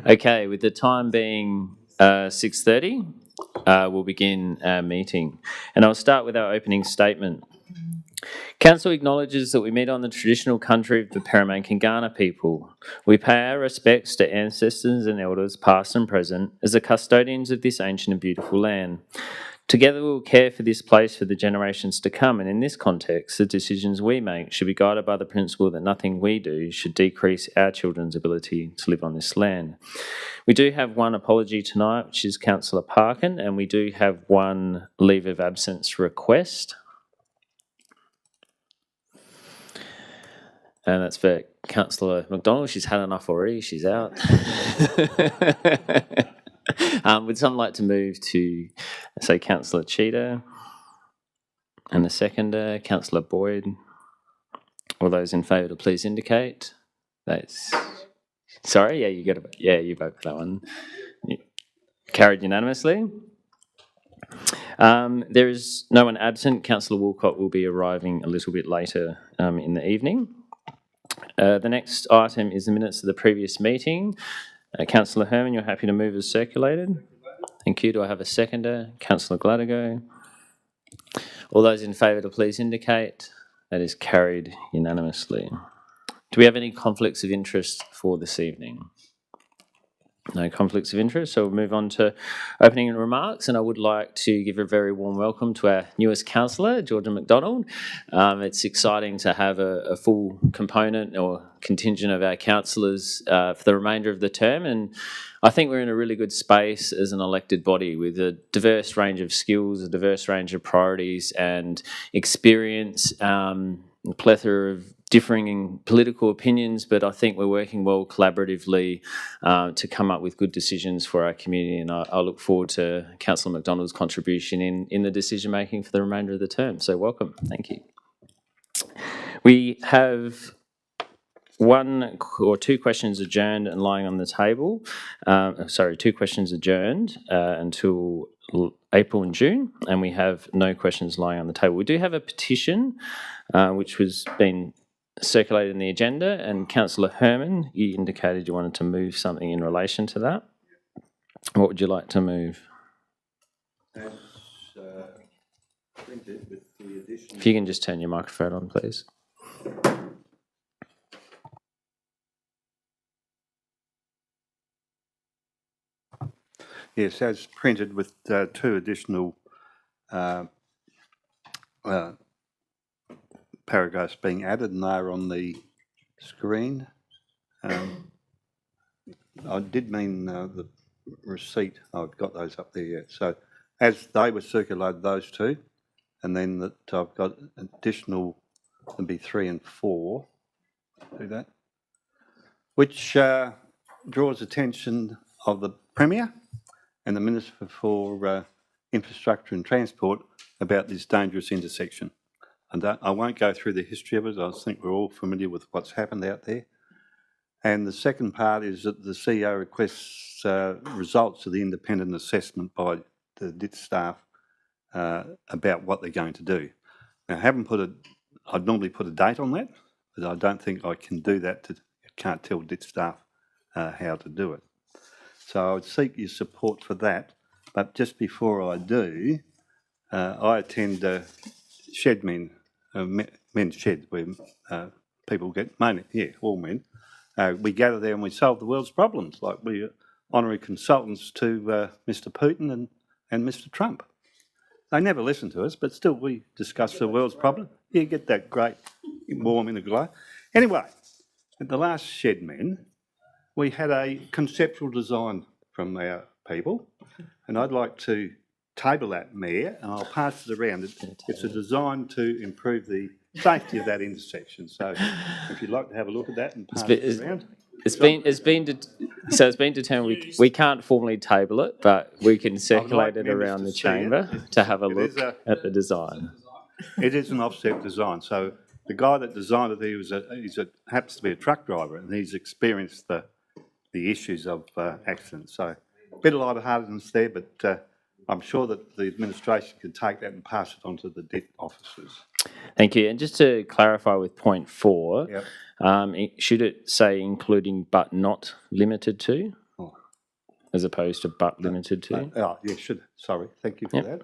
Okay, with the time being 6:30, we'll begin our meeting. And I'll start with our opening statement. Council acknowledges that we meet on the traditional country of the Paramankangana people. We pay our respects to ancestors and elders, past and present, as the custodians of this ancient and beautiful land. Together we will care for this place for the generations to come, and in this context, the decisions we make should be guided by the principle that nothing we do should decrease our children's ability to live on this land. We do have one apology tonight, which is Councillor Parkin, and we do have one leave of absence request. And that's for Councillor McDonald. She's had enough already. She's out. Would someone like to move to, say, Councillor Cheetah and the seconder, Councillor Boyd? All those in favour to please indicate. That's sorry. Yeah, you vote for that one. Carried unanimously. There is no one absent. Councillor Woolcott will be arriving a little bit later in the evening. The next item is the minutes of the previous meeting. Councillor Herman, you're happy to move as circulated? Thank you. Do I have a seconder? Councillor Gladigo. All those in favour to please indicate. That is carried unanimously. Do we have any conflicts of interest for this evening? No conflicts of interest, so we'll move on to opening remarks, and I would like to give a very warm welcome to our newest councillor, Georgia McDonald. It's exciting to have a full component or contingent of our councillors for the remainder of the term, and I think we're in a really good space as an elected body with a diverse range of skills, a diverse range of priorities and experience, a plethora of differing political opinions, but I think we're working well collaboratively to come up with good decisions for our community, and I look forward to Councillor McDonald's contribution in the decision making for the remainder of the term. So welcome, thank you. We have one or two questions adjourned and lying on the table. Two questions adjourned until April and June, and we have no questions lying on the table. We do have a petition which was been circulated in the agenda, and Councillor Herman, you indicated you wanted to move something in relation to that. What would you like to move? As printed with the addition. If you can just turn your microphone on, please. Yes, as printed with two additional paragraphs being added, and they're on the screen. I did mean the receipt. I've got those up there yet. So as they were circulated, those two, and then that I've got additional, there'll be 3 and 4. Do that, which draws attention of the Premier and the Minister for Infrastructure and Transport about this dangerous intersection. And I won't go through the history of it. I think we're all familiar with what's happened out there. And the second part is that the CEO requests results of the independent assessment by the DIT staff about what they're going to do. Now, I'd normally put a date on that, but I don't think I can do that. I can't tell DIT staff how to do it. So I would seek your support for that. But just before I do, I attend shed men's sheds where people get money. Yeah, all men. We gather there and we solve the world's problems, like we're honorary consultants to Mr. Putin and Mr. Trump. They never listen to us, but still we discuss the world's problem. You get that great warm in a glow. Anyway, at the last shed men, we had a conceptual design from our people, and I'd like to table that, Mayor, and I'll pass it around. It's a design to improve the safety of that intersection. So if you'd like to have a look at that and pass it around. It's been determined we can't formally table it, but we can circulate it around the chamber to have a look at the design. It is an offset design. So the guy that designed it, happens to be a truck driver, and he's experienced the issues of accidents. So a bit of lightheartedness there, but I'm sure that the administration can take that and pass it on to the debt officers. Thank you. And just to clarify with point 4, Yep. Should it say including but not limited to, as opposed to but limited to? Oh, yeah, should. Sorry, thank you for that.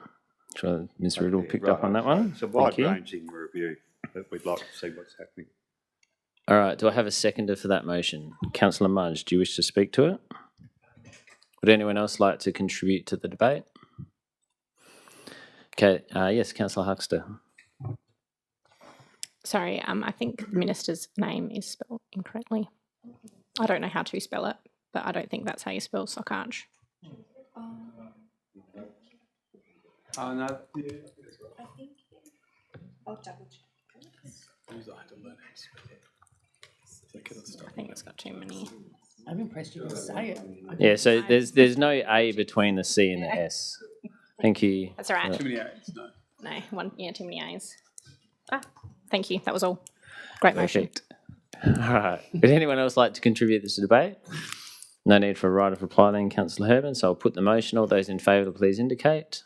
Sure, Ms. Riddle picked up on that one. It's a wide-ranging review that we'd like to see what's happening. All right, do I have a seconder for that motion? Councillor Mudge, do you wish to speak to it? Would anyone else like to contribute to the debate? Okay, yes, Councillor Huxter. Sorry, I think the minister's name is spelled incorrectly. I don't know how to spell it, but I don't think that's how you spell Sockanch. Oh, no. I think I'll double check. I think it's got too many. I'm impressed you can say it. Yeah, so there's no A between the C and the S. Thank you. That's all right. Too many A's, no. No, too many A's. Thank you. That was all. Great motion. Perfect. All right. Would anyone else like to contribute to this debate? No need for a right of reply then, Councillor Herman. So I'll put the motion. All those in favour, please indicate.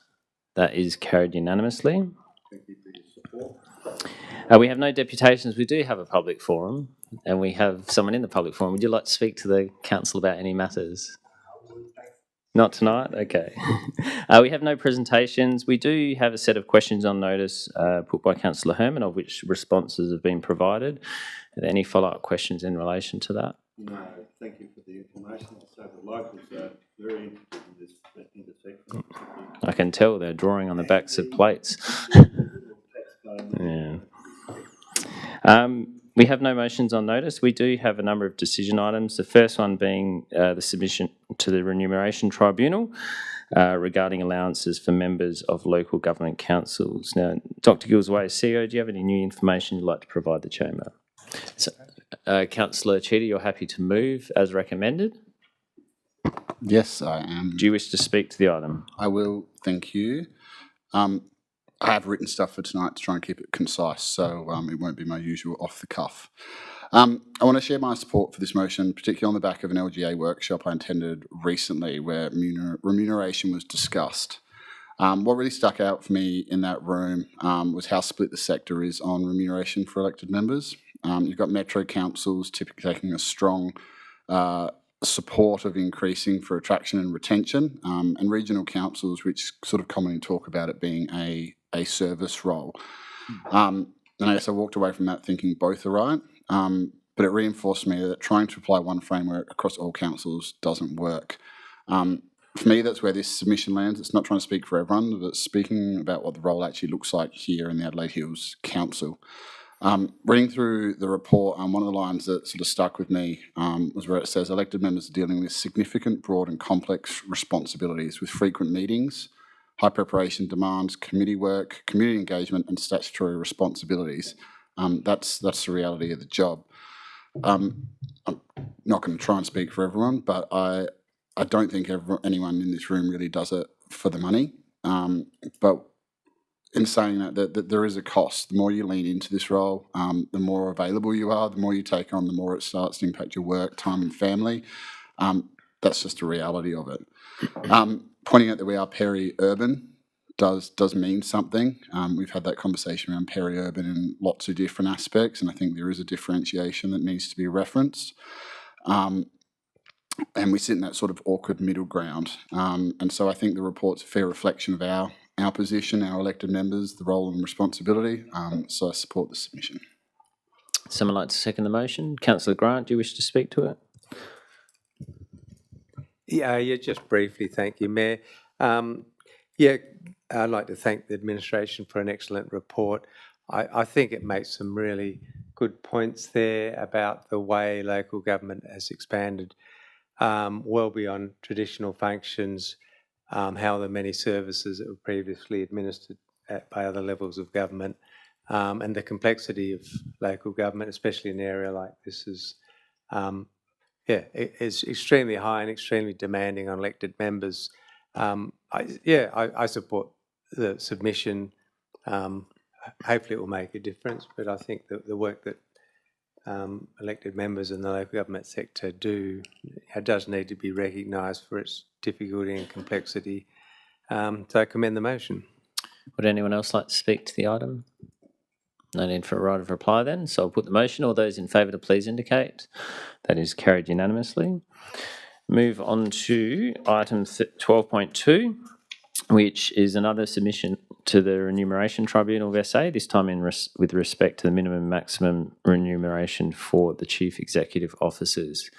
That is carried unanimously. Thank you for your support. We have no deputations. We do have a public forum, and we have someone in the public forum. Would you like to speak to the council about any matters? Not tonight? Okay. We have no presentations. We do have a set of questions on notice put by Councillor Herman, of which responses have been provided. Are there any follow-up questions in relation to that? No, thank you for the information. So the locals are very interested in this intersection. I can tell they're drawing on the backs of plates. Yeah. We have no motions on notice. We do have a number of decision items. The first one being the submission to the Remuneration Tribunal regarding allowances for members of local government councils. Now, Dr Gillsway, CEO, do you have any new information you'd like to provide the chamber? So, Councillor Cheetah, you're happy to move as recommended? Yes, I am. Do you wish to speak to the item? I will, thank you. I have written stuff for tonight to try and keep it concise, so it won't be my usual off the cuff. I want to share my support for this motion, particularly on the back of an LGA workshop I attended recently where remuneration was discussed. What really stuck out for me in that room was how split the sector is on remuneration for elected members. You've got metro councils typically taking a strong support of increasing for attraction and retention, and regional councils which sort of commonly talk about it being a service role. And I guess I walked away from that thinking both are right, but it reinforced me that trying to apply one framework across all councils doesn't work. For me, that's where this submission lands. It's not trying to speak for everyone, but speaking about what the role actually looks like here in the Adelaide Hills Council. Reading through the report, one of the lines that sort of stuck with me was where it says elected members are dealing with significant, broad and complex responsibilities with frequent meetings, high preparation demands, committee work, community engagement and statutory responsibilities. That's the reality of the job. I'm not going to try and speak for everyone, but I don't think anyone in this room really does it for the money. But in saying that there is a cost. The more you lean into this role, the more available you are, the more you take on, the more it starts to impact your work, time and family. That's just a reality of it. Pointing out that we are peri-urban does mean something. We've had that conversation around peri-urban in lots of different aspects, and I think there is a differentiation that needs to be referenced. And we sit in that sort of awkward middle ground. And so I think the report's a fair reflection of our position, our elected members, the role and responsibility. So I support the submission. Someone like to second the motion? Councillor Grant, do you wish to speak to it? Yeah, just briefly, thank you, Mayor. I'd like to thank the administration for an excellent report. I think it makes some really good points there about the way local government has expanded well beyond traditional functions, how the many services that were previously administered by other levels of government, and the complexity of local government, especially in an area like this, is is extremely high and extremely demanding on elected members. I support the submission. Hopefully it will make a difference, but I think that the work that elected members in the local government sector do does need to be recognised for its difficulty and complexity. So I commend the motion. Would anyone else like to speak to the item? No need for a right of reply then, so I'll put the motion. All those in favour to please indicate. That is carried unanimously. Move on to item 12.2, which is another submission to the Remuneration Tribunal of SA, this time with respect to the minimum and maximum remuneration for the Chief Executive Officers.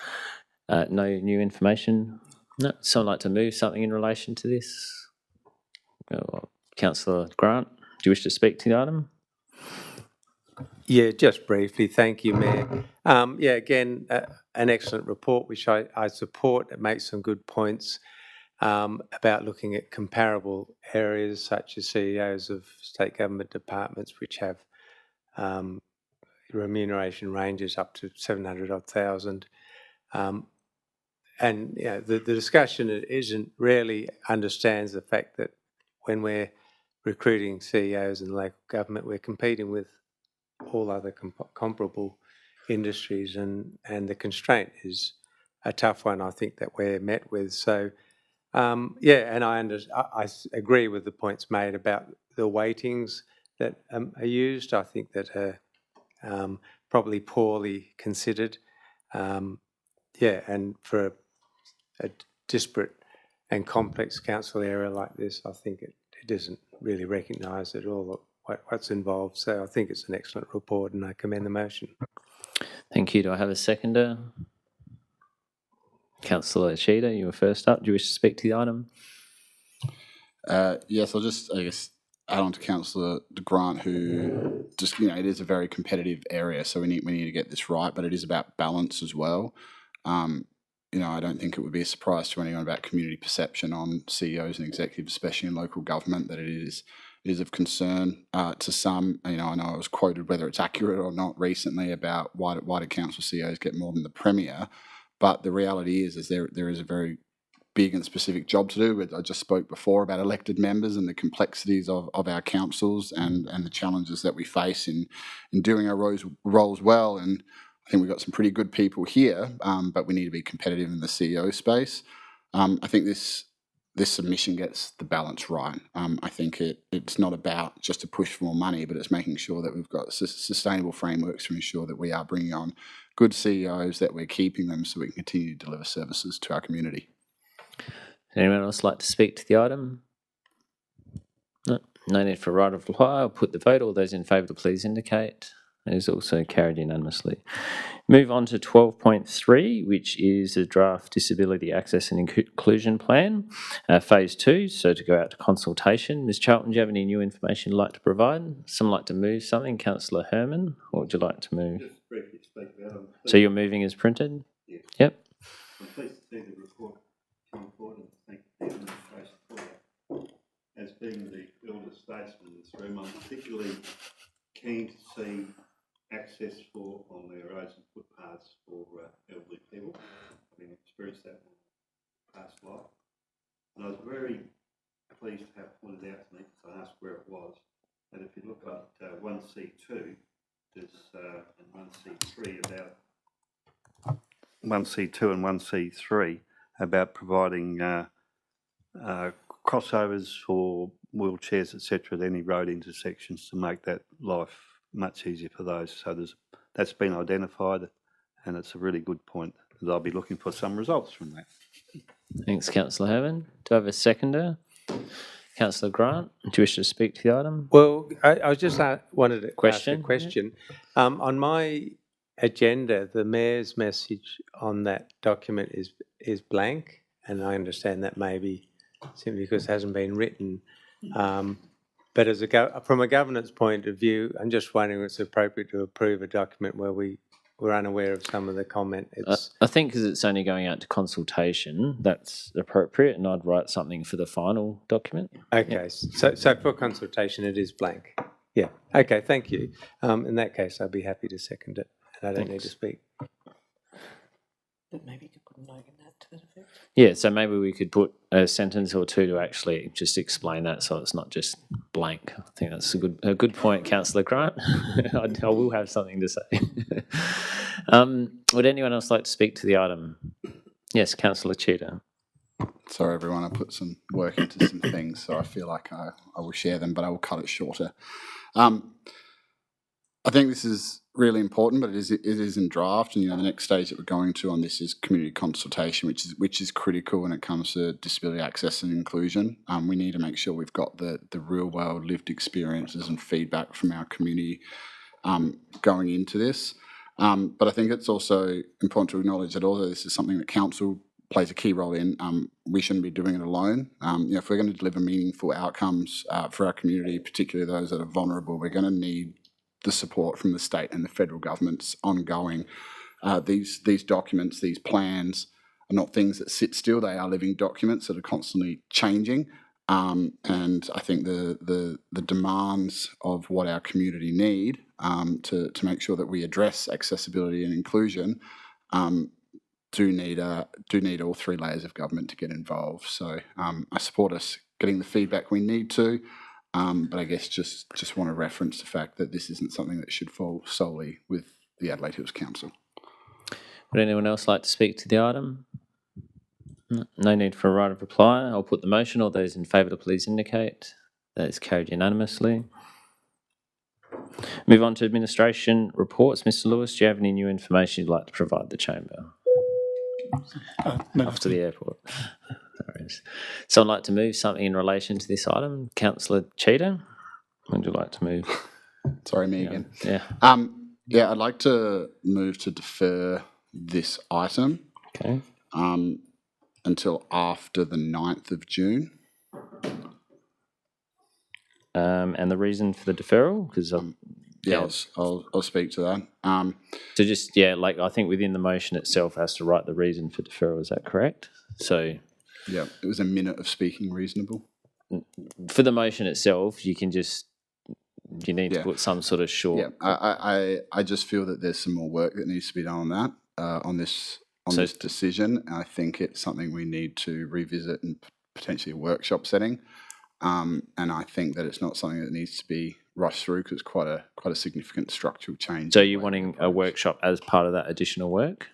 No new information? No. Someone like to move something in relation to this? Councillor Grant, do you wish to speak to the item? Yeah, just briefly. Thank you, Mayor. Again, an excellent report, which I support. It makes some good points about looking at comparable areas, such as CEOs of state government departments, which have remuneration ranges up to 700,000. The discussion rarely understands the fact that when we're recruiting CEOs in the local government, we're competing with all other comparable industries, and the constraint is a tough one, I think, that we're met with. So, and I agree with the points made about the weightings that are used. I think that are probably poorly considered. And for a disparate and complex council area like this, I think it isn't really recognised at all what's involved. So I think it's an excellent report and I commend the motion. Thank you. Do I have a seconder? Councillor Sheeder, you were first up. Do you wish to speak to the item? Yes, I'll just, add on to Councillor Grant, who just, it is a very competitive area, so we need to get this right, but it is about balance as well. I don't think it would be a surprise to anyone about community perception on CEOs and executives, especially in local government, that it is of concern to some. I know I was quoted, whether it's accurate or not, recently about why do council CEOs get more than the Premier, but the reality is there is a very big and specific job to do. I just spoke before about elected members and the complexities of our councils and the challenges that we face in doing our roles well. And I think we've got some pretty good people here, but we need to be competitive in the CEO space. I think this submission gets the balance right. I think it's not about just to push for more money, but it's making sure that we've got sustainable frameworks to ensure that we are bringing on good CEOs, that we're keeping them so we can continue to deliver services to our community. Anyone else like to speak to the item? No need for a right of reply. I'll put the vote. All those in favour to please indicate. It is also carried unanimously. Move on to 12.3, which is a draft disability access and inclusion plan, phase 2, so to go out to consultation. Ms Charlton, do you have any new information you'd like to provide? Someone like to move something? Councillor Herman, what would you like to move? Just briefly speak about it. So you're moving as printed? Yes. Yep. I'm pleased to see the report come forward and thank the administration for that. As being the elder statesman in this room, I'm particularly keen to see access on their roads and footpaths for elderly people. Having experienced that in my past life. And I was very pleased to have pointed out to me, because I asked where it was, that if you look at 1C2, there's and 1C3 about 1C2 and 1C3 about providing crossovers for wheelchairs, etc., at any road intersections to make that life much easier for those. So that's been identified, and it's a really good point. I'll be looking for some results from that. Thanks, Councillor Herman. Do I have a seconder? Councillor Grant, do you wish to speak to the item? Well, I just wanted to ask a Question? question. On my agenda, the Mayor's message on that document is blank, and I understand that may be simply because it hasn't been written. But from a governance point of view, I'm just wondering if it's appropriate to approve a document where we're unaware of some of the comment. I think because it's only going out to consultation, that's appropriate, and I'd write something for the final document. Okay, yeah. So for consultation, it is blank. Yeah. Okay, thank you. In that case, I'd be happy to second it, and I don't need to speak. But maybe you could put a note in that to that effect. Yeah, so maybe we could put a sentence or two to actually just explain that, so it's not just blank. I think that's a good point, Councillor Grant. I will have something to say. Would anyone else like to speak to the item? Yes, Councillor Cheetah. Sorry, everyone, I put some work into some things, so I feel like I will share them, but I will cut it shorter. I think this is really important, but it is in draft, and the next stage that we're going to on this is community consultation, which is critical when it comes to disability access and inclusion. We need to make sure we've got the real world lived experiences and feedback from our community going into this. But I think it's also important to acknowledge that although this is something that council plays a key role in, we shouldn't be doing it alone. If we're going to deliver meaningful outcomes for our community, particularly those that are vulnerable, we're going to need the support from the state and the federal governments ongoing. These documents, these plans are not things that sit still. They are living documents that are constantly changing. And I think the demands of what our community need to make sure that we address accessibility and inclusion do need all three layers of government to get involved. So I support us getting the feedback we need to, but I guess just want to reference the fact that this isn't something that should fall solely with the Adelaide Hills Council. Would anyone else like to speak to the item? No need for a right of reply. I'll put the motion. All those in favour, please indicate. That is carried unanimously. Move on to administration reports. Mr. Lewis, do you have any new information you'd like to provide the chamber? Off to the airport. No worries. Someone like to move something in relation to this item? Councillor Cheetah, would you like to move? Sorry, me again. Yeah. Yeah, I'd like to move to defer this item. Okay. Until after the 9th of June. And the reason for the deferral? Because I'll speak to that. So just, I think within the motion itself has to write the reason for deferral, is that correct? So yeah, it was a minute of speaking reasonable. For the motion itself, you need to put some sort of short... Yeah, I just feel that there's some more work that needs to be done on that, on this decision. I think it's something we need to revisit in potentially a workshop setting. And I think that it's not something that needs to be rushed through because it's quite a significant structural change. So you're wanting a workshop as part of that additional work?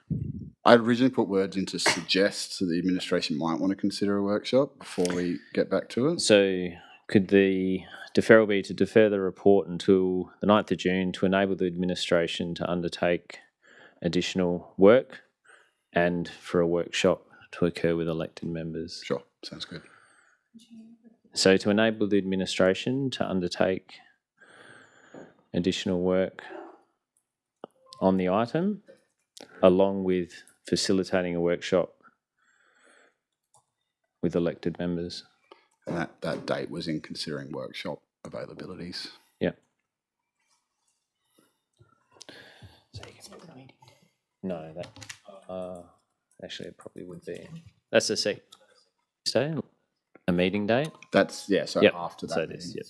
I originally put words in to suggest that the administration might want to consider a workshop before we get back to it. So could the deferral be to defer the report until the 9th of June to enable the administration to undertake additional work and for a workshop to occur with elected members? Sure, sounds good. So to enable the administration to undertake additional work on the item, along with facilitating a workshop with elected members. And that date was in considering workshop availabilities. Yeah. No, that actually it probably would be. That's a say a meeting date. That's so after that. So it is. Yep.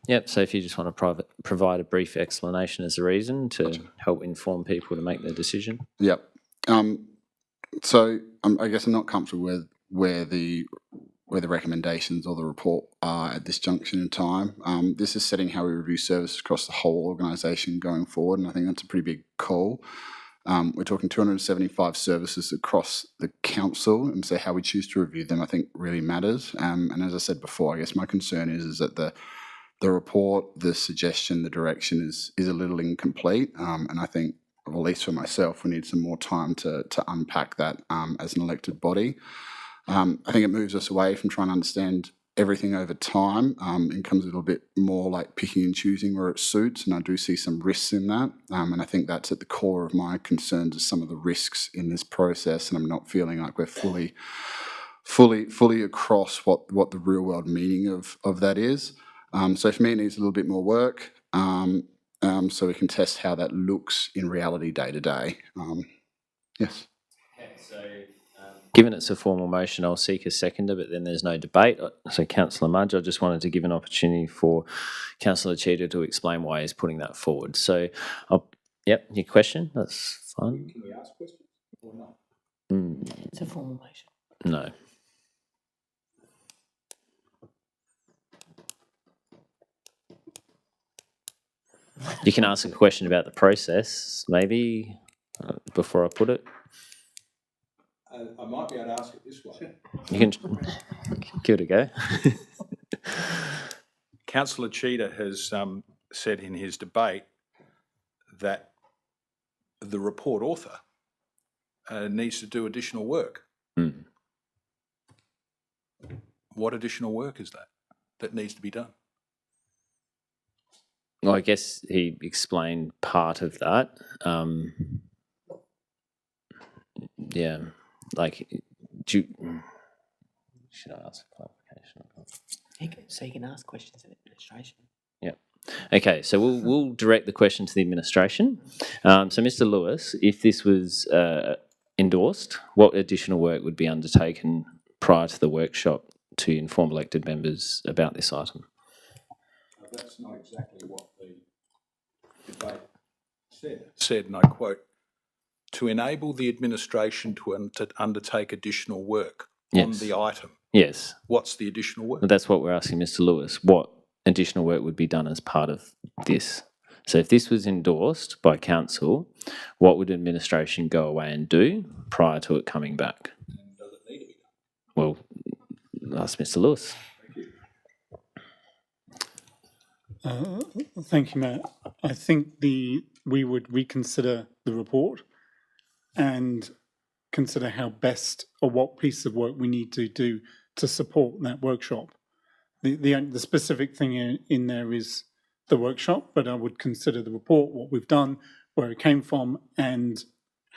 Yep, so if you just want to provide a brief explanation as a reason to help inform people to make their decision. Yep. So I guess I'm not comfortable with where the recommendations or the report are at this junction in time. This is setting how we review services across the whole organisation going forward, and I think that's a pretty big call. We're talking 275 services across the council, and so how we choose to review them, I think, really matters. And as I said before, I guess my concern is that the report, the suggestion, the direction is a little incomplete, and I think, well, at least for myself, we need some more time to unpack that as an elected body. I think it moves us away from trying to understand everything over time. It comes a little bit more like picking and choosing where it suits, and I do see some risks in that. And I think that's at the core of my concerns is some of the risks in this process, and I'm not feeling like we're fully across what the real world meaning of that is. So for me, it needs a little bit more work, so we can test how that looks in reality day to day. Yes. Okay, so Given it's a formal motion, I'll seek a seconder, but then there's no debate. So Councillor Mudge, I just wanted to give an opportunity for Councillor Cheetah to explain why he's putting that forward. So, yep, your question, that's fine. Can we ask questions or not? It's a formal motion. No. You can ask a question about the process, maybe, before I put it. I might be able to ask it this way. You can give it a go. Councillor Cheetah has said in his debate that the report author needs to do additional work. What additional work is that needs to be done? Well, I guess he explained part of that. Yeah, like, should I ask for clarification? So you can ask questions of administration. Yeah. Okay, so we'll direct the question to the administration. So, Mr. Lewis, if this was endorsed, what additional work would be undertaken prior to the workshop to inform elected members about this item? That's not exactly what the debate said, and I quote, to enable the administration to undertake additional work on the item. Yes. What's the additional work? Well, that's what we're asking Mr. Lewis. What additional work would be done as part of this? So if this was endorsed by council, what would administration go away and do prior to it coming back? And does it need to be done? Well, ask Mr. Lewis. Thank you, Mayor. I think we would reconsider the report and consider how best or what piece of work we need to do to support that workshop. The specific thing in there is the workshop, but I would consider the report, what we've done, where it came from, and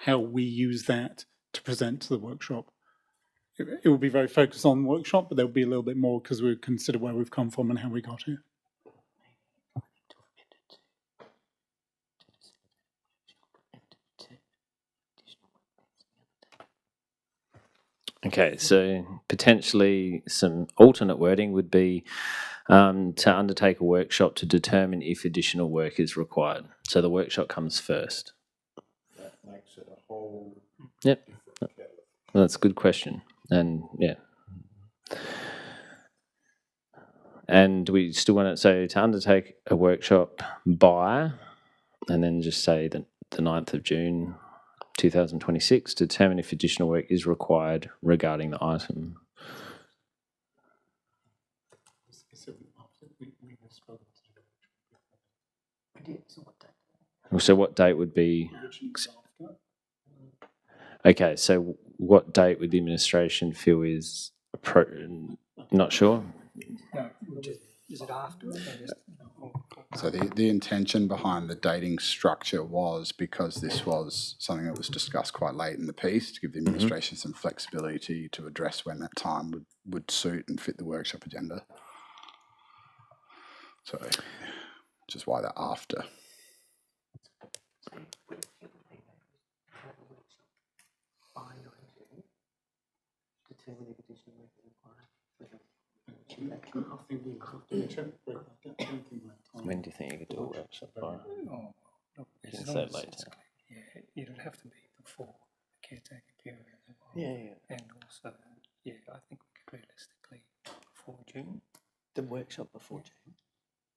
how we use that to present to the workshop. It will be very focused on the workshop, but there'll be a little bit more because we'll consider where we've come from and how we got here. Okay, so potentially some alternate wording would be to undertake a workshop to determine if additional work is required. So the workshop comes first. That makes it a whole Yep, different kettle. well, that's a good question. And yeah. And we still want to undertake a workshop by, and then just say the 9th of June 2026 to determine if additional work is required regarding the item. So what date would be? Okay, so what date would the administration feel is not sure? Is it after? So the intention behind the dating structure was because this was something that was discussed quite late in the piece to give the administration some flexibility to address when that time would suit and fit the workshop agenda. So, which is why they're after. When do you think you could do a workshop by? You can say it later. Yeah, it'd have to be before the caretaker period. Yeah. And also, yeah, I think we could realistically before June. The workshop before June,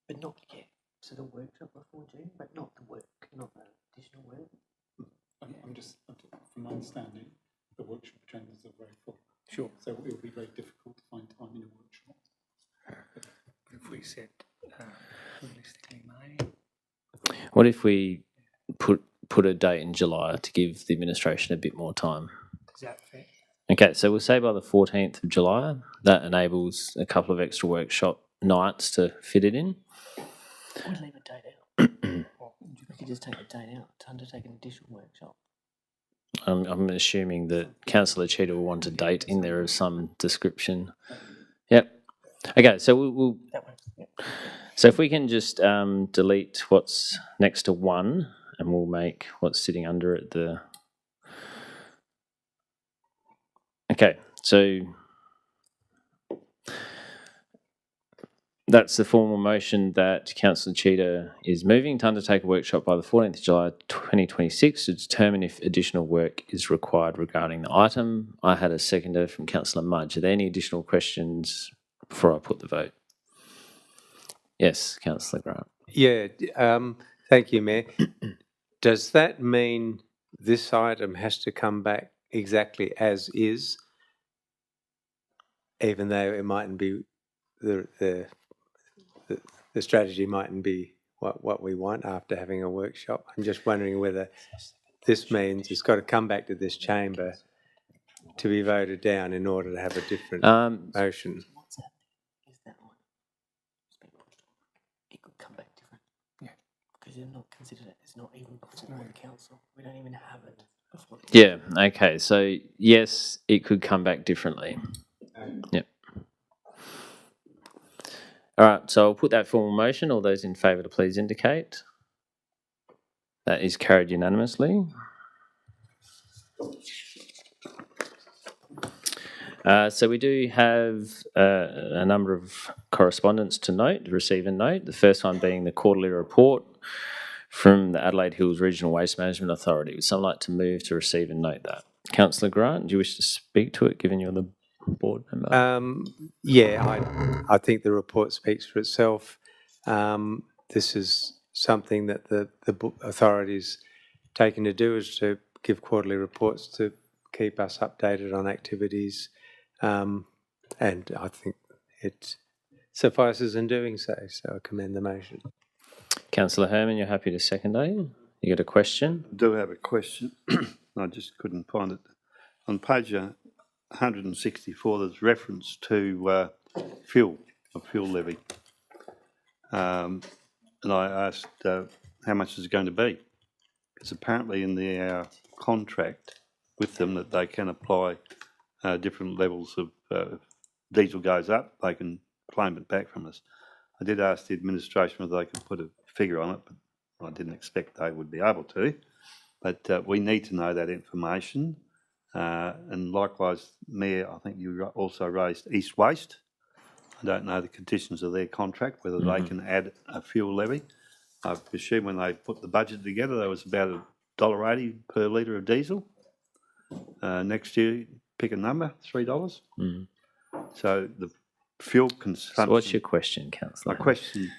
but not yet. So the workshop before June, but not the work, not the additional work. I'm just, from my understanding, the workshop agendas are very full. Sure. So it will be very difficult to find time in a workshop. If we said realistically May. What if we put a date in July to give the administration a bit more time? Is that fair? Okay, so we'll say by the 14th of July. That enables a couple of extra workshop nights to fit it in. We'd leave a date out. We could just take a date out to undertake an additional workshop. I'm assuming that Councillor Cheetah will want a date in there of some description. Yep. Okay, so we'll That works. Yep. so if we can just delete what's next to 1 and we'll make what's sitting under it the... Okay, so that's the formal motion that Councillor Cheetah is moving to undertake a workshop by the 14th of July 2026 to determine if additional work is required regarding the item. I had a seconder from Councillor Mudge. Are there any additional questions before I put the vote? Yes, Councillor Grant. Yeah, thank you, Mayor. Does that mean this item has to come back exactly as is, even though it mightn't be the strategy mightn't be what we want after having a workshop? I'm just wondering whether this means it's got to come back to this chamber to be voted down in order to have a different motion. What's happening is that one it could come back different. Yeah. Because they're not considered it. It's not even before the council. We don't even have it before the Yeah, okay, so yes, it could come back differently. Yep. All right, so I'll put that formal motion. All those in favour to please indicate. That is carried unanimously. So we do have a number of correspondence to note, receive and note. The first one being the quarterly report from the Adelaide Hills Regional Waste Management Authority. Would someone like to move to receive and note that? Councillor Grant, do you wish to speak to it, given you're the board member? Yeah, I think the report speaks for itself. This is something that the authority's taken to do, is to give quarterly reports to keep us updated on activities, and I think it suffices in doing so, so I commend the motion. Councillor Herman, you're happy to second that? You got a question? I do have a question. I just couldn't find it. On page 164, there's reference to fuel, a fuel levy. And I asked how much is it going to be? Because apparently in our contract with them that they can apply different levels of if diesel goes up, they can claim it back from us. I did ask the administration whether they could put a figure on it, but I didn't expect they would be able to. But we need to know that information. And likewise, Mayor, I think you also raised East Waste. I don't know the conditions of their contract, whether they can add a fuel levy. I presume when they put the budget together, there was about $1.80 per litre of diesel. Next year, pick a number, $3. So the fuel consumption. So what's your question, Councillor? My question.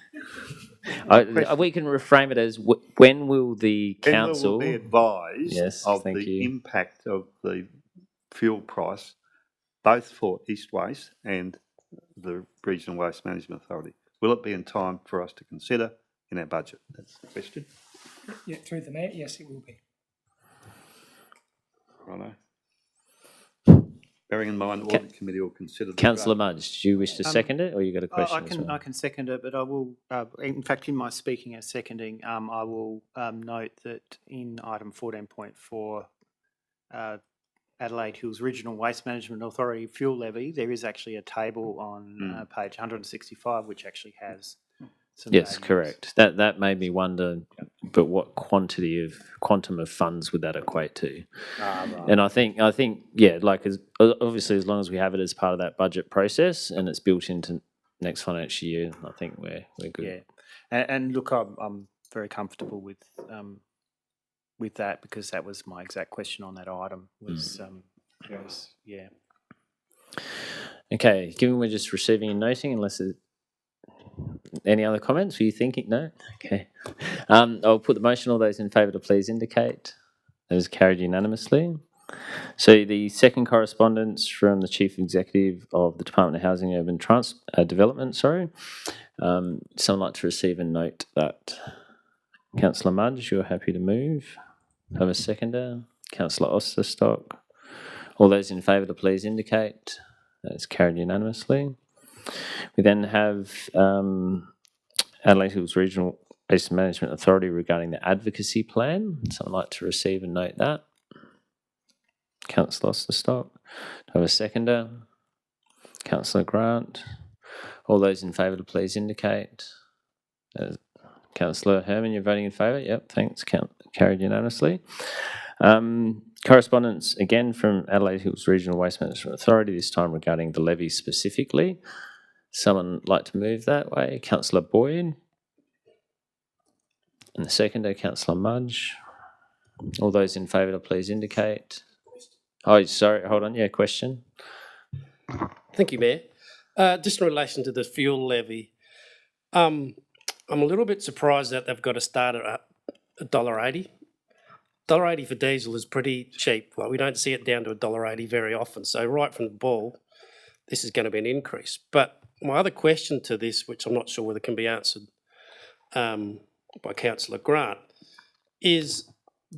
We can reframe it as when will the council will be advised of thank the you. impact of the fuel price, both for East Waste and the Regional Waste Management Authority? Will it be in time for us to consider in our budget? That's the question. Yeah, through the Mayor, yes, it will be. Righto. Bearing in mind, the Audit Committee will consider the Councillor draft. Mudge, do you wish to second it, or you got a question as well? I can second it, but I will, in fact, in my speaking as seconding, I will note that in item 14.4, Adelaide Hills Regional Waste Management Authority fuel levy, there is actually a table on page 165 which actually has some Yes, values. correct. That made me wonder, but what quantum of funds would that equate to? Right. And I think, yeah, like obviously as long as we have it as part of that budget process and it's built into next financial year, I think we're good. Yeah, and look, I'm very comfortable with that, because that was my exact question on that item. Was yeah. Okay, given we're just receiving and noting, unless there's any other comments? Were you thinking? No? Okay. I'll put the motion. All those in favour to please indicate. That is carried unanimously. So the second correspondence from the Chief Executive of the Department of Housing and Urban Development, someone like to receive and note that. Councillor Mudge, you're happy to move. Have a seconder. Councillor Osterstock. All those in favour to please indicate. That is carried unanimously. We then have Adelaide Hills Regional Waste Management Authority regarding the advocacy plan. Someone like to receive and note that. Councillor Osterstock. Have a seconder. Councillor Grant. All those in favour to please indicate. Councillor Herman, you're voting in favour? Yep, thanks. Carried unanimously. Correspondence again from Adelaide Hills Regional Waste Management Authority, this time regarding the levy specifically. Someone like to move that way? Councillor Boyd. And the seconder, Councillor Mudge. All those in favour, please indicate. Oh, sorry, hold on. Yeah, question. Thank you, Mayor. Just in relation to the fuel levy, I'm a little bit surprised that they've got to start at $1.80. $1.80 for diesel is pretty cheap. Like, we don't see it down to $1.80 very often. So right from the ball, this is going to be an increase. But my other question to this, which I'm not sure whether can be answered by Councillor Grant, is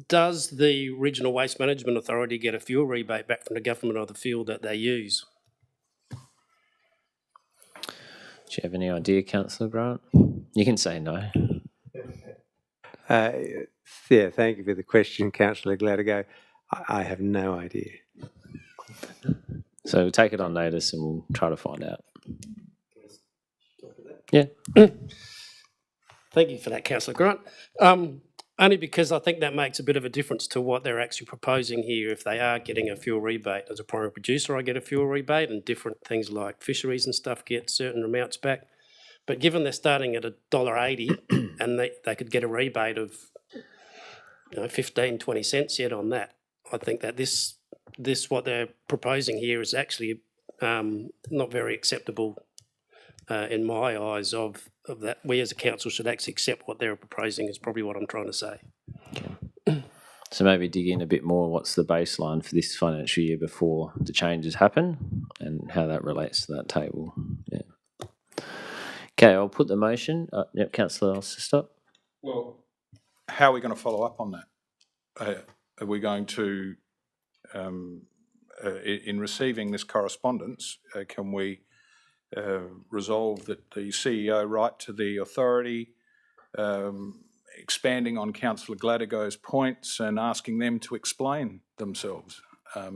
does the Regional Waste Management Authority get a fuel rebate back from the government of the fuel that they use? Do you have any idea, Councillor Grant? You can say no. Yeah, thank you for the question, Councillor Gladigo. I have no idea. So we'll take it on notice and we'll try to find out. Yeah. Thank you for that, Councillor Grant. Only because I think that makes a bit of a difference to what they're actually proposing here. If they are getting a fuel rebate as a primary producer, I get a fuel rebate, and different things like fisheries and stuff get certain amounts back. But given they're starting at $1.80 and they could get a rebate of 15, 20 cents yet on that, I think that this what they're proposing here is actually not very acceptable in my eyes of that. We as a council should actually accept what they're proposing is probably what I'm trying to say. Okay. So maybe dig in a bit more. What's the baseline for this financial year before the changes happen and how that relates to that table? Yeah. Okay, I'll put the motion. Yep, Councillor Osterstop. Well, how are we going to follow up on that? Are we going to, in receiving this correspondence, can we resolve that the CEO write to the authority, expanding on Councillor Gladigo's points and asking them to explain themselves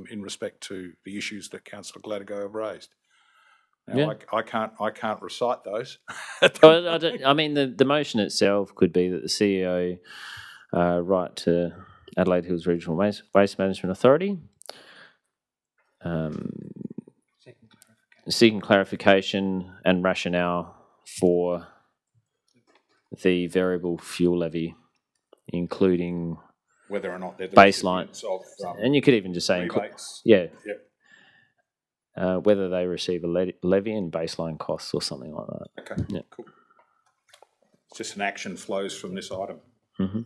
in respect to the issues that Councillor Gladigo have raised? Now, yeah. I can't recite those. I mean, the motion itself could be that the CEO write to Adelaide Hills Regional Waste Management Authority, seeking clarification and rationale for the variable fuel levy, including whether or not they're the baseline. Of, and you could even just say, rebates. Yeah. Yep. Whether they receive a levy and baseline costs or something like that. Okay, yeah. Cool. It's just an action flows from this item. Mm-hmm.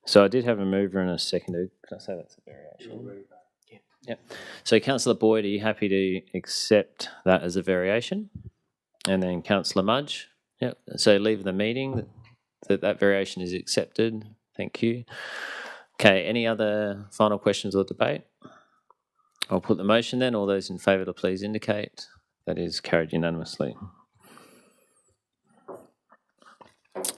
So I did have a mover and a seconder. Can I say that's a variation? Yeah. Yep. So Councillor Boyd, are you happy to accept that as a variation? And then Councillor Mudge? Yep. So leave the meeting that variation is accepted. Thank you. Okay, any other final questions or debate? I'll put the motion then. All those in favour to please indicate. That is carried unanimously.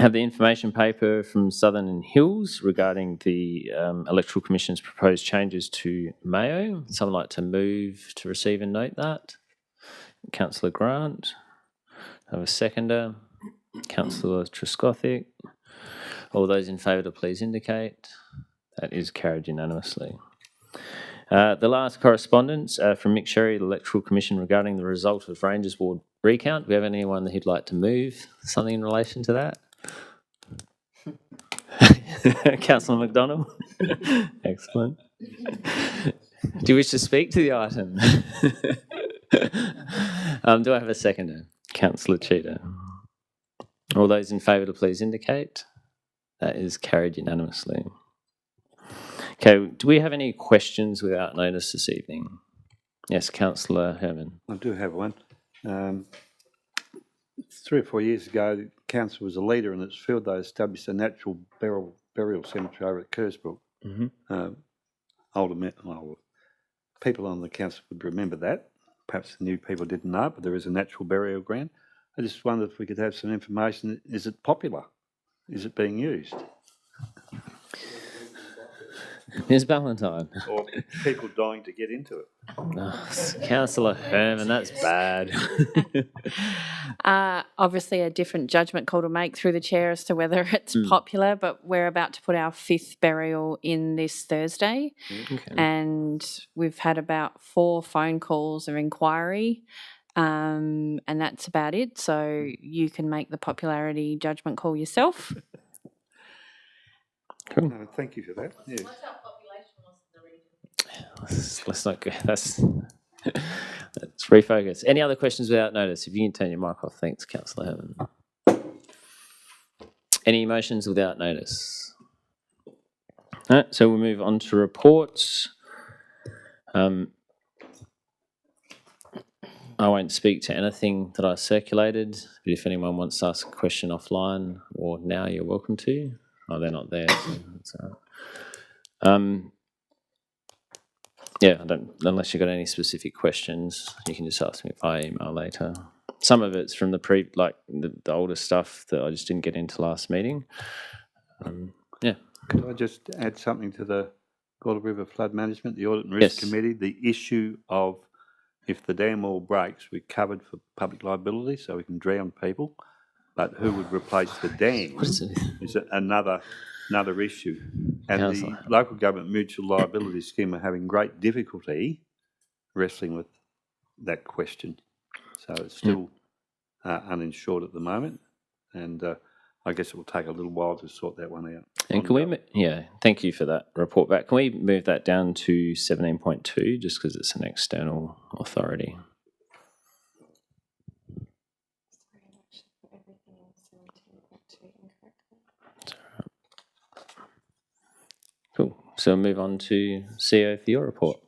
Have the information paper from Southern Hills regarding the Electoral Commission's proposed changes to Mayo. Someone like to move to receive and note that? Councillor Grant. I have a seconder. Councillor Trescothick. All those in favour to please indicate. That is carried unanimously. The last correspondence from Mick Sherry, the Electoral Commission, regarding the result of Rangers Ward recount. Do we have anyone who'd like to move something in relation to that? Councillor McDonald? Excellent. Do you wish to speak to the item? Do I have a seconder? Councillor Cheetah. All those in favour to please indicate. That is carried unanimously. Okay, do we have any questions without notice this evening? Yes, Councillor Herman. I do have one. 3 or 4 years ago, the council was a leader in its field. They established a natural burial cemetery over at Kersbrook. Mm-hmm. People on the council would remember that. Perhaps the new people didn't know, but there is a natural burial ground. I just wondered if we could have some information. Is it popular? Is it being used? Ms Ballantyne. or people dying to get into it. Oh, Councillor Herman, that's bad. Obviously, a different judgment call to make through the chair as to whether it's popular, but we're about to put our 5th burial in this Thursday, and we've had about 4 phone calls of inquiry, and that's about it. So you can make the popularity judgment call yourself. Cool. No, thank you for that. Yes. What's our population loss in the region? Let's not go. Let's refocus. Any other questions without notice? If you can turn your mic off, thanks, Councillor Herman. Any motions without notice? All right, so we'll move on to reports. I won't speak to anything that I circulated, but if anyone wants to ask a question offline or now, you're welcome to. Oh, they're not there, so that's all right. Yeah, unless you've got any specific questions, you can just ask me via email later. Some of it's from the older stuff that I just didn't get into last meeting. Yeah. Could I just add something to the Gawler River Flood Management, the Audit and Risk Committee? The issue of if the dam wall breaks, we're covered for public liability, so we can drown people. But who would replace the dam is another issue. And the local government mutual liability scheme are having great difficulty wrestling with that question. So it's still uninsured at the moment, and I guess it will take a little while to sort that one out. And can we, thank you for that report back. Can we move that down to 17.2 just because it's an external authority? Cool. So we'll move on to CEO for your report.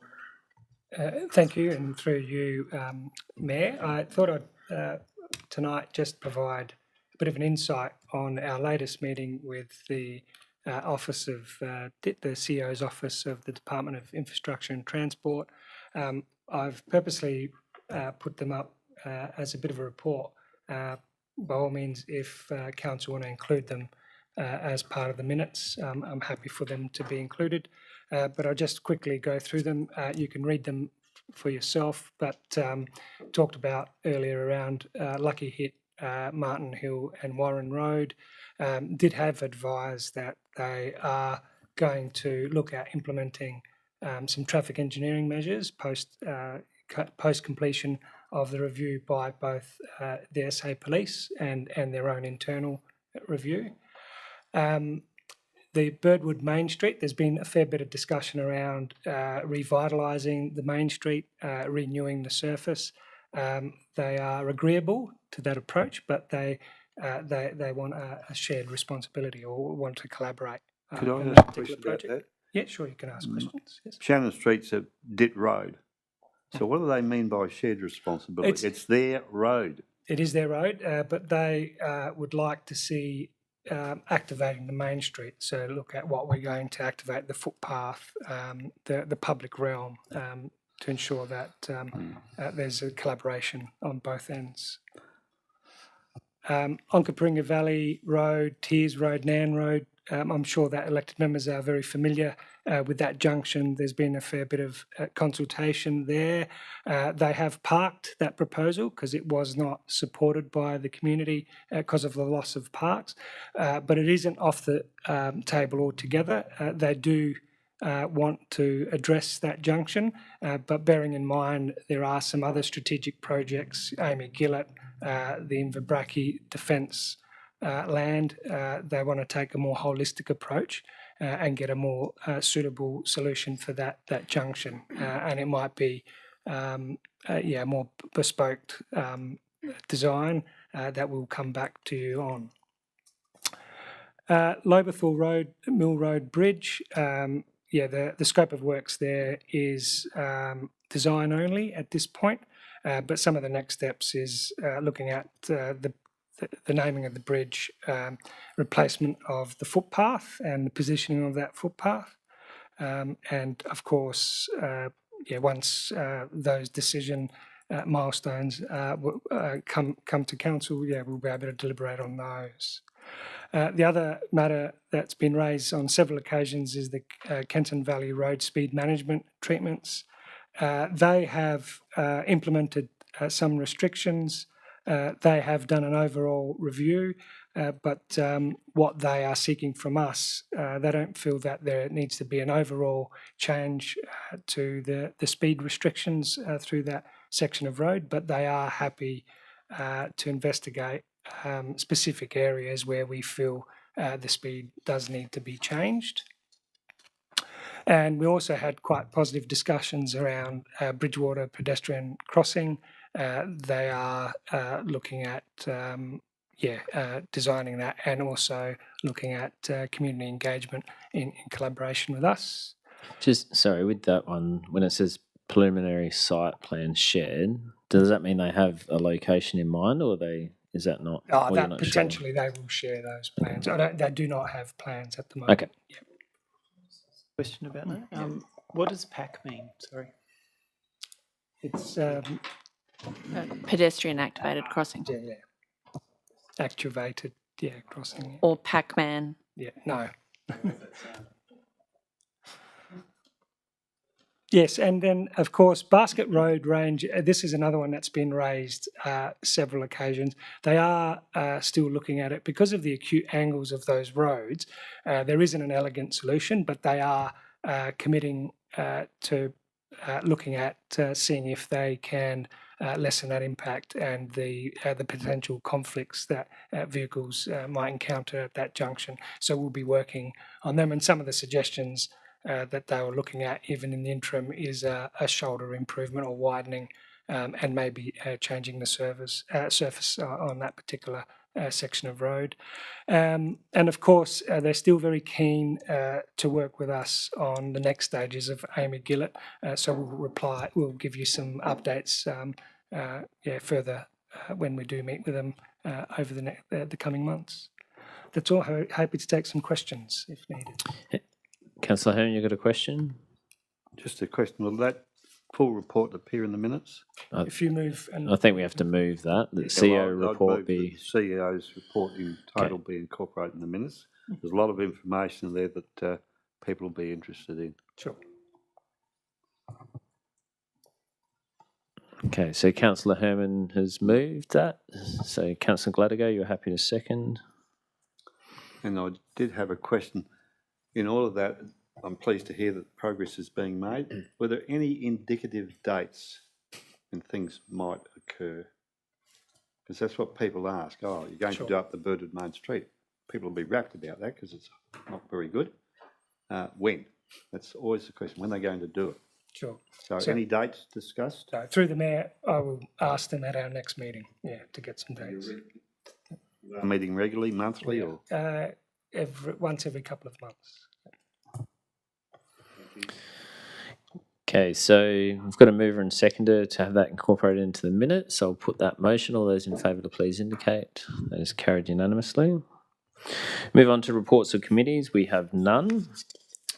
Thank you, and through you, Mayor, I thought I'd tonight just provide a bit of an insight on our latest meeting with the office of the CEO's office of the Department of Infrastructure and Transport. I've purposely put them up as a bit of a report. By all means, if council want to include them as part of the minutes, I'm happy for them to be included. But I'll just quickly go through them. You can read them for yourself, but talked about earlier around Lucky Hit, Martin Hill and Warren Road. Did have advised that they are going to look at implementing some traffic engineering measures post completion of the review by both the SA Police and their own internal review. The Birdwood Main Street, there's been a fair bit of discussion around revitalising the Main Street, renewing the surface. They are agreeable to that approach, but they want a shared responsibility or want to collaborate. Could I ask a question about that? Yeah, sure, you can ask questions. Yes. Shannon Street's a dit road. So what do they mean by shared responsibility? It's their road. It is their road, but they would like to see activating the Main Street. So look at what we're going to activate, the footpath, the public realm, to ensure that there's a collaboration on both ends. On Cooperinga Valley Road, Tears Road, Nan Road, I'm sure that elected members are very familiar with that junction. There's been a fair bit of consultation there. They have parked that proposal because it was not supported by the community because of the loss of parks, but it isn't off the table altogether. They do want to address that junction, but bearing in mind there are some other strategic projects, Amy Gillett, the Inverbrachy Defence land, they want to take a more holistic approach and get a more suitable solution for that junction, and it might be more bespoke design that we'll come back to you on. Lobethal Road, Mill Road Bridge, the scope of works there is design only at this point, but some of the next steps is looking at the naming of the bridge, replacement of the footpath and the positioning of that footpath, and of course, once those decision milestones come to council, we'll be able to deliberate on those. The other matter that's been raised on several occasions is the Kenton Valley Road speed management treatments. They have implemented some restrictions. They have done an overall review, but what they are seeking from us, they don't feel that there needs to be an overall change to the speed restrictions through that section of road, but they are happy to investigate specific areas where we feel the speed does need to be changed. And we also had quite positive discussions around Bridgewater pedestrian crossing. They are looking at designing that and also looking at community engagement in collaboration with us. Just, sorry, with that one, when it says preliminary site plan shared, does that mean they have a location in mind, or is that not? or you're That not potentially they will share those plans. They do not have plans at the moment. Okay. Yeah. Question about that? What does PAC mean? Sorry. It's Pedestrian activated crossing. yeah. Activated, crossing. Yeah. Or Pac-Man. Yeah, no. Yes, and then of course Basket Road Range. This is another one that's been raised several occasions. They are still looking at it because of the acute angles of those roads. There isn't an elegant solution, but they are committing to looking at seeing if they can lessen that impact and the potential conflicts that vehicles might encounter at that junction. So we'll be working on them, and some of the suggestions that they were looking at, even in the interim, is a shoulder improvement or widening, and maybe changing the surface on that particular section of road. And of course, they're still very keen to work with us on the next stages of Amy Gillett. So we'll give you some updates further when we do meet with them over the coming months. That's all. Happy to take some questions if needed. Councillor Hearn, you got a question? Just a question, will that full report appear in the minutes? If you move, and I think we have to move that. The CEO I'd report move be. the CEO's report in total be incorporated in the minutes. There's a lot of information there that people will be interested in. Sure. Okay, so Councillor Herman has moved that. So Councillor Gladigo, you're happy to second? And I did have a question. In all of that, I'm pleased to hear that progress is being made. Were there any indicative dates when things might occur? Because that's what people ask. Oh, you're going to do up the Birdwood Main Street. People will be rapt about that because it's not very good. When? That's always the question. When are they going to do it? Sure. So any dates discussed? Through the Mayor, I will ask them at our next meeting, to get some dates. Meeting regularly, monthly, or? Once every couple of months. Okay, so we've got a mover and seconder to have that incorporated into the minutes. So I'll put that motion. All those in favour to please indicate. That is carried unanimously. Move on to reports of committees. We have none.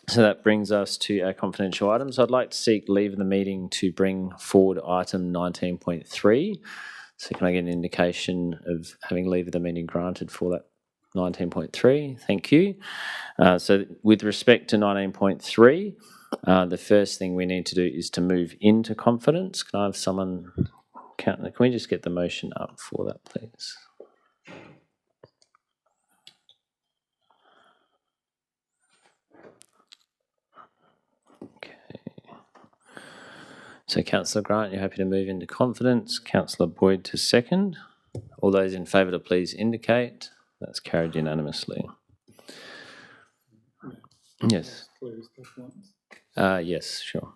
So that brings us to our confidential items. I'd like to seek leave of the meeting to bring forward item 19.3. So can I get an indication of having leave of the meeting granted for that 19.3? Thank you. So with respect to 19.3, the first thing we need to do is to move into confidence. Can I have someone, can we just get the motion up for that, please? So Councillor Grant, you're happy to move into confidence. Councillor Boyd to second. All those in favour to please indicate. That's carried unanimously. Yes. Yes, sure.